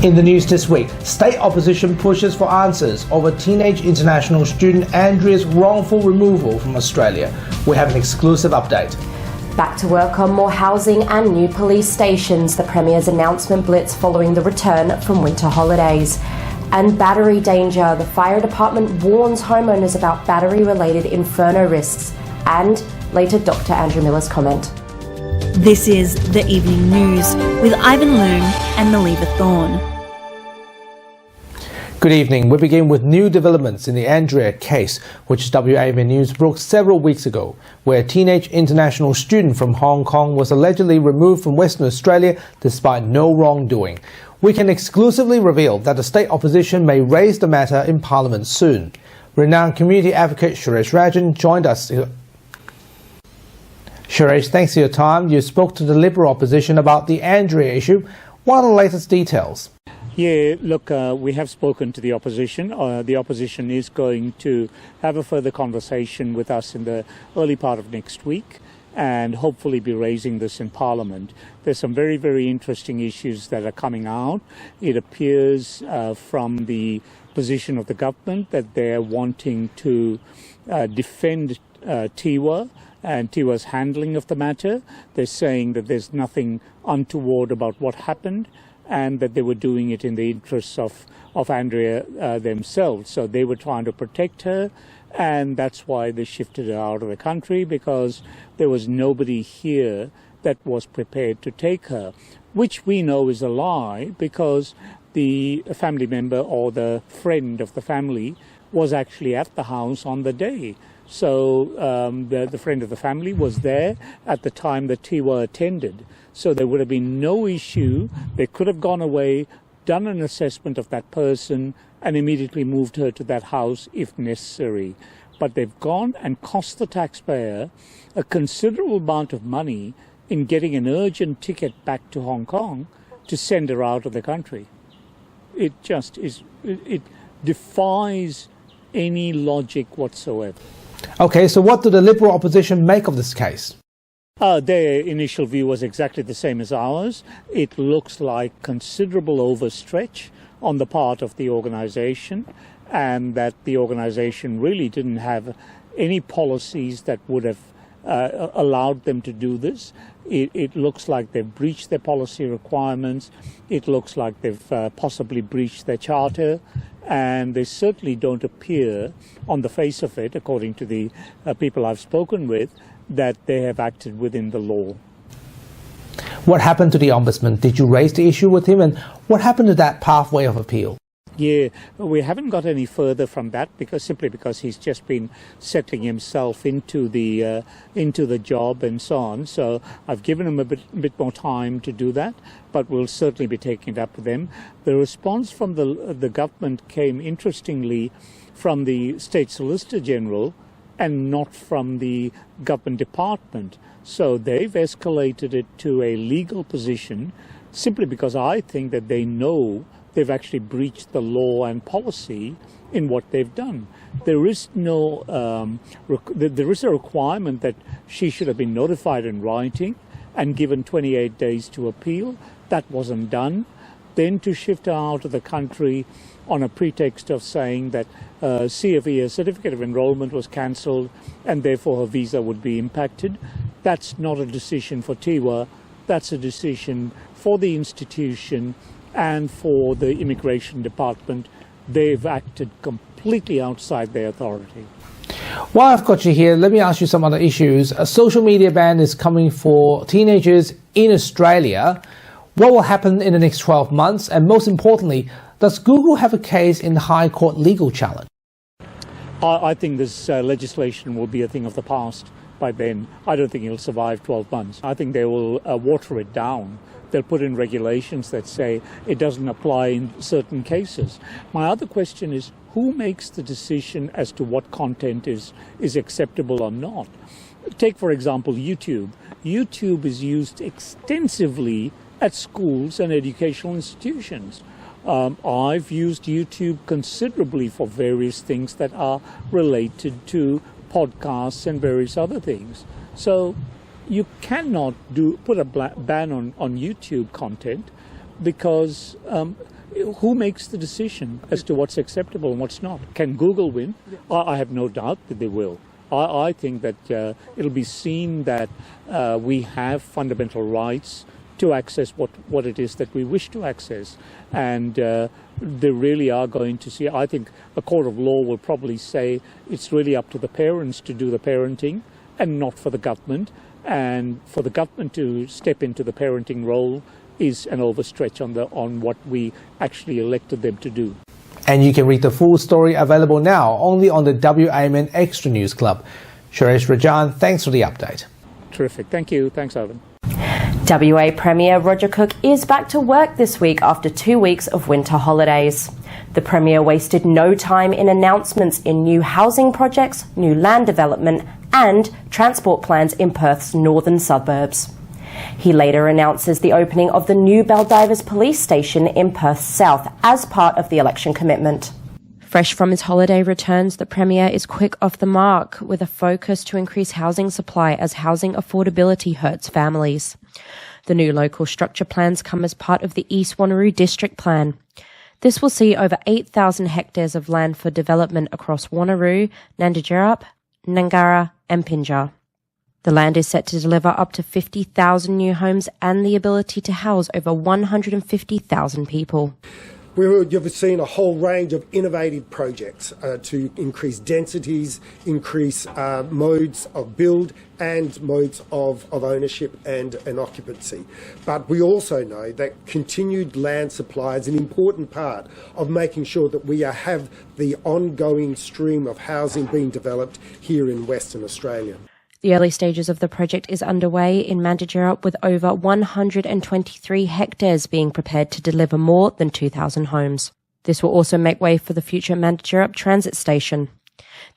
In the news this week, state opposition pushes for answers over teenage international student Andrea's wrongful removal from Australia. We have an exclusive update. Back to work on more housing and new police stations. The Premier's announcement blitz following the return from winter holidays. And battery danger. The fire department warns homeowners about battery-related inferno risks. And later, Dr. Andrew Miller's comment. This is The Evening News with Ivan Loon and Maliva Thorne. Good evening. We begin with new developments in the Andrea case, which WAMN News broke several weeks ago, where a teenage international student from Hong Kong was allegedly removed from Western Australia despite no wrongdoing. We can exclusively reveal that the state opposition may raise the matter in Parliament soon. Renowned community advocate Suresh Rajan joined us. Suresh, thanks for your time. You spoke to the Liberal opposition about the Andrea issue. What are the latest details? Yeah, look, we have spoken to the opposition. The opposition is going to have a further conversation with us in the early part of next week and hopefully be raising this in Parliament. There's some very, very interesting issues that are coming out. It appears from the position of the government that they're wanting to defend Tiwa and Tiwa's handling of the matter. They're saying that there's nothing untoward about what happened, and that they were doing it in the interests of Andrea themselves. So they were trying to protect her, and that's why they shifted her out of the country, because there was nobody here that was prepared to take her, which we know is a lie, because the family member or the friend of the family was actually at the house on the day. So the friend of the family was there at the time that Tiwa attended. So there would have been no issue. They could have gone away, done an assessment of that person, and immediately moved her to that house if necessary. But they've gone and cost the taxpayer a considerable amount of money in getting an urgent ticket back to Hong Kong to send her out of the country. It just is, it defies any logic whatsoever. Okay, so what do the Liberal opposition make of this case? Their initial view was exactly the same as ours. It looks like considerable overstretch on the part of the organisation, and that the organisation really didn't have any policies that would have allowed them to do this. It looks like they've breached their policy requirements. It looks like they've possibly breached their charter. And they certainly don't appear on the face of it, according to the people I've spoken with, that they have acted within the law. What happened to the Ombudsman? Did you raise the issue with him? And what happened to that pathway of appeal? Yeah, we haven't got any further from that simply because he's just been settling himself into the job and so on. So I've given him a bit more time to do that, but we'll certainly be taking it up with them. The response from the government came, interestingly, from the State Solicitor General and not from the government department. So they've escalated it to a legal position simply because I think that they know they've actually breached the law and policy in what they've done. There is there is a requirement that she should have been notified in writing and given 28 days to appeal. That wasn't done. Then to shift her out of the country on a pretext of saying that CFE, a certificate of enrollment, was cancelled and therefore her visa would be impacted. That's not a decision for Tiwa. That's a decision for the institution and for the immigration department. They've acted completely outside their authority. While I've got you here, let me ask you some other issues. A social media ban is coming for teenagers in Australia. What will happen in the next 12 months? And most importantly, does Google have a case in the High Court legal challenge? I think this legislation will be a thing of the past by then. I don't think it'll survive 12 months. I think they will water it down. They'll put in regulations that say it doesn't apply in certain cases. My other question is, who makes the decision as to what content is acceptable or not? Take, for example, YouTube. YouTube is used extensively at schools and educational institutions. I've used YouTube considerably for various things that are related to podcasts and various other things. So you cannot put a ban on YouTube content because who makes the decision as to what's acceptable and what's not? Can Google win? I have no doubt that they will. I think that it'll be seen that we have fundamental rights to access what it is that we wish to access. And they really are going to see, I think a court of law will probably say it's really up to the parents to do the parenting and not for the government. And for the government to step into the parenting role is an overstretch on what we actually elected them to do. And you can read the full story available now only on the WAMN Extra News Club. Suresh Rajan, thanks for the update. Terrific. Thank you. Thanks, Ivan. WA Premier Roger Cook is back to work this week after 2 weeks of winter holidays. The Premier wasted no time in announcements in new housing projects, new land development and transport plans in Perth's northern suburbs. He later announces the opening of the new Baldivis police station in Perth South as part of the election commitment. Fresh from his holiday returns, the Premier is quick off the mark with a focus to increase housing supply as housing affordability hurts families. The new local structure plans come as part of the East Wanneroo District Plan. This will see over 8,000 hectares of land for development across Wanneroo, Nandajirrup, Nangara and Pinjar. The land is set to deliver up to 50,000 new homes and the ability to house over 150,000 people. You've seen a whole range of innovative projects to increase densities, increase modes of build and modes of ownership and occupancy. But we also know that continued land supply is an important part of making sure that we have the ongoing stream of housing being developed here in Western Australia. The early stages of the project is underway in Mandurah with over 123 hectares being prepared to deliver more than 2,000 homes. This will also make way for the future Mandurah transit station.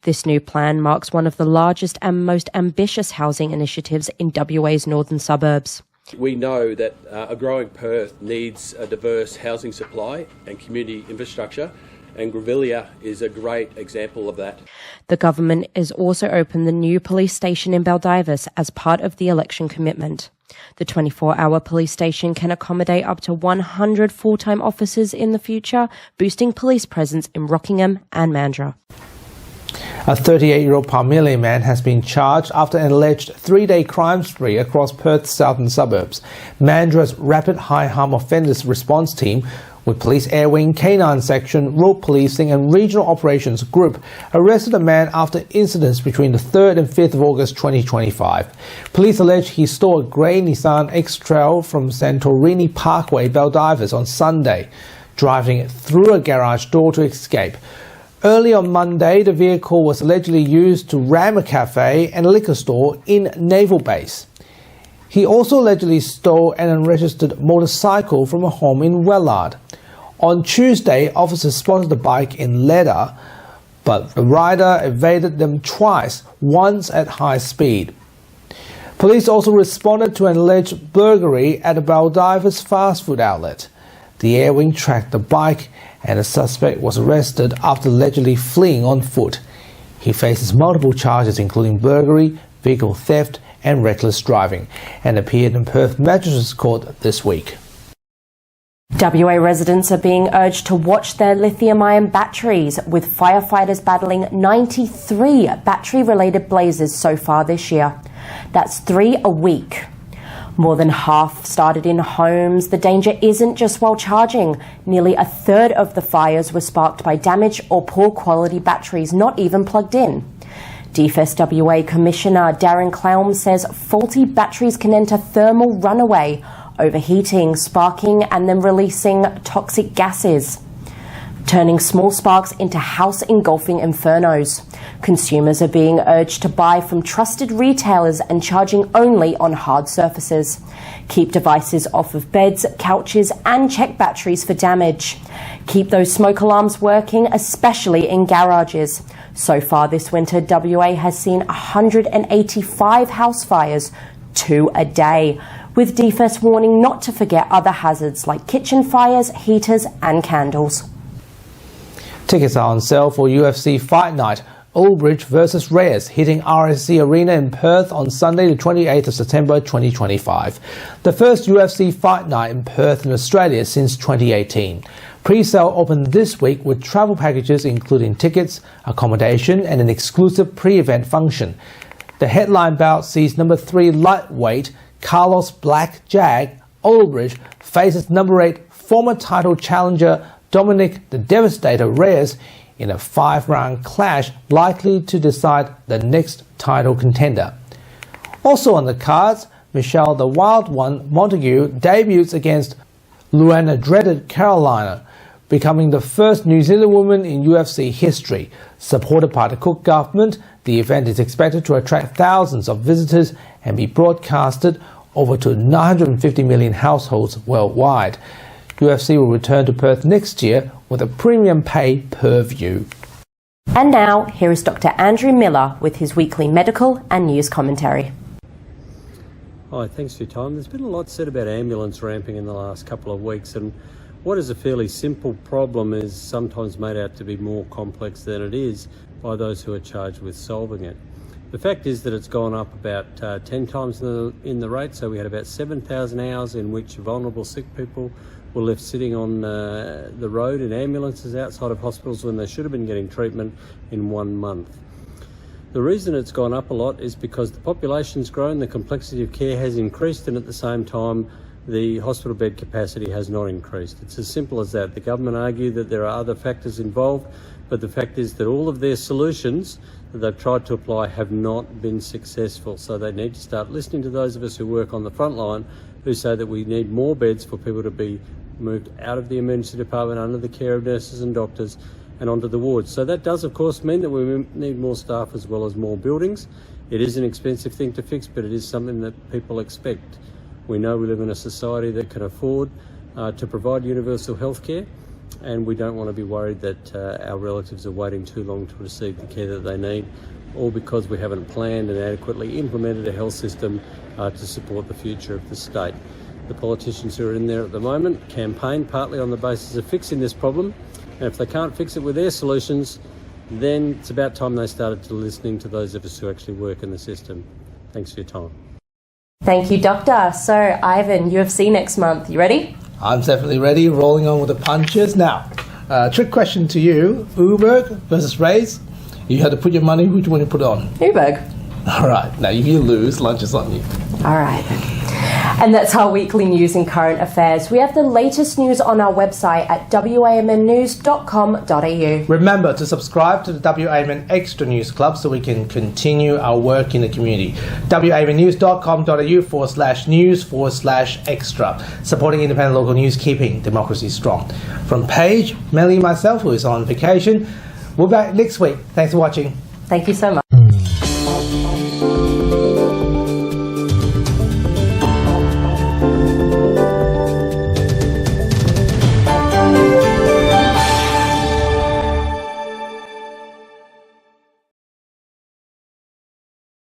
This new plan marks one of the largest and most ambitious housing initiatives in WA's northern suburbs. We know that a growing Perth needs a diverse housing supply and community infrastructure, and Grevillea is a great example of that. The government has also opened the new police station in Baldivis as part of the election commitment. The 24-hour police station can accommodate up to 100 full-time officers in the future, boosting police presence in Rockingham and Mandurah. A 38-year-old Palmyra man has been charged after an alleged 3-day crime spree across Perth's southern suburbs. Mandurah's Rapid High Harm Offenders Response Team, with Police Air Wing, Canine Section, Road Policing and Regional Operations Group, arrested a man after incidents between the 3rd and 5th of August 2025. Police allege he stole a grey Nissan X-Trail from Santorini Parkway, Baldivis on Sunday, driving it through a garage door to escape. Early on Monday, the vehicle was allegedly used to ram a cafe and liquor store in Naval Base. He also allegedly stole an unregistered motorcycle from a home in Wellard. On Tuesday, officers spotted the bike in Leda, but the rider evaded them twice, once at high speed. Police also responded to an alleged burglary at a Baldivis fast food outlet. The Air Wing tracked the bike and the suspect was arrested after allegedly fleeing on foot. He faces multiple charges including burglary, vehicle theft and reckless driving, and appeared in Perth Magistrates Court this week. WA residents are being urged to watch their lithium-ion batteries, with firefighters battling 93 battery-related blazes so far this year. That's 3 a week. More than half started in homes. The danger isn't just while charging. Nearly a third of the fires were sparked by damaged or poor quality batteries not even plugged in. DFS WA Commissioner Darren Clown says faulty batteries can enter thermal runaway, overheating, sparking and then releasing toxic gases, turning small sparks into house-engulfing infernos. Consumers are being urged to buy from trusted retailers and charging only on hard surfaces. Keep devices off of beds, couches and check batteries for damage. Keep those smoke alarms working, especially in garages. So far this winter, WA has seen 185 house fires, 2 a day, with DFS warning not to forget other hazards like kitchen fires, heaters and candles. Tickets are on sale for UFC Fight Night Aldridge versus Reyes, hitting RSC Arena in Perth on Sunday, the 28th of September 2025. The first UFC fight night in Perth in Australia since 2018. Pre-sale opened this week with travel packages including tickets, accommodation and an exclusive pre-event function. The headline bout sees number 3 lightweight Carlos Black Jag Aldridge faces number 8 former title challenger Dominic the Devastator Reyes in a 5-round clash likely to decide the next title contender. Also on the cards, Michelle the Wild One Montague debuts against Luana Dreaded Carolina, becoming the first New Zealand woman in UFC history. Supported by the Cook government, the event is expected to attract thousands of visitors and be broadcasted over to 950 million households worldwide. UFC will return to Perth next year with a premium pay per view. And now, here is Dr. Andrew Miller with his weekly medical and news commentary. Hi, thanks for your time. There's been a lot said about ambulance ramping in the last couple of weeks, and what is a fairly simple problem is sometimes made out to be more complex than it is by those who are charged with solving it. The fact is that it's gone up about 10 times in the rate, so we had about 7,000 hours in which vulnerable sick people were left sitting on the road in ambulances outside of hospitals when they should have been getting treatment in 1 month. The reason it's gone up a lot is because the population's grown, the complexity of care has increased, and at the same time the hospital bed capacity has not increased. It's as simple as that. The government argue that there are other factors involved, but the fact is that all of their solutions that they've tried to apply have not been successful. So they need to start listening to those of us who work on the front line who say that we need more beds for people to be moved out of the emergency department under the care of nurses and doctors and onto the wards. So that does of course mean that we need more staff as well as more buildings. It is an expensive thing to fix, but it is something that people expect. We know we live in a society that can afford to provide universal health care, and we don't want to be worried that our relatives are waiting too long to receive the care that they need, all because we haven't planned and adequately implemented a health system to support the future of the state. The politicians who are in there at the moment campaign partly on the basis of fixing this problem, and if they can't fix it with their solutions, then it's about time they started to listening to those of us who actually work in the system. Thanks for your time. Thank you, Doctor. So, Ivan, UFC next month. You ready? I'm definitely ready, rolling on with the punches. Now, trick question to you. Uberg versus Reyes. You had to put your money. Who do you want to put on? Uberg. All right. Now, if you lose, lunch is on you. All right. And that's our weekly news and current affairs. We have the latest news on our website at wamnnews.com.au. Remember to subscribe to the WAMN Extra News Club so we can continue our work in the community. wamnnews.com.au/news/extra. Supporting independent local news, keeping democracy strong. From Paige, Melly, myself, who is on vacation. We'll be back next week. Thanks for watching. Thank you so much.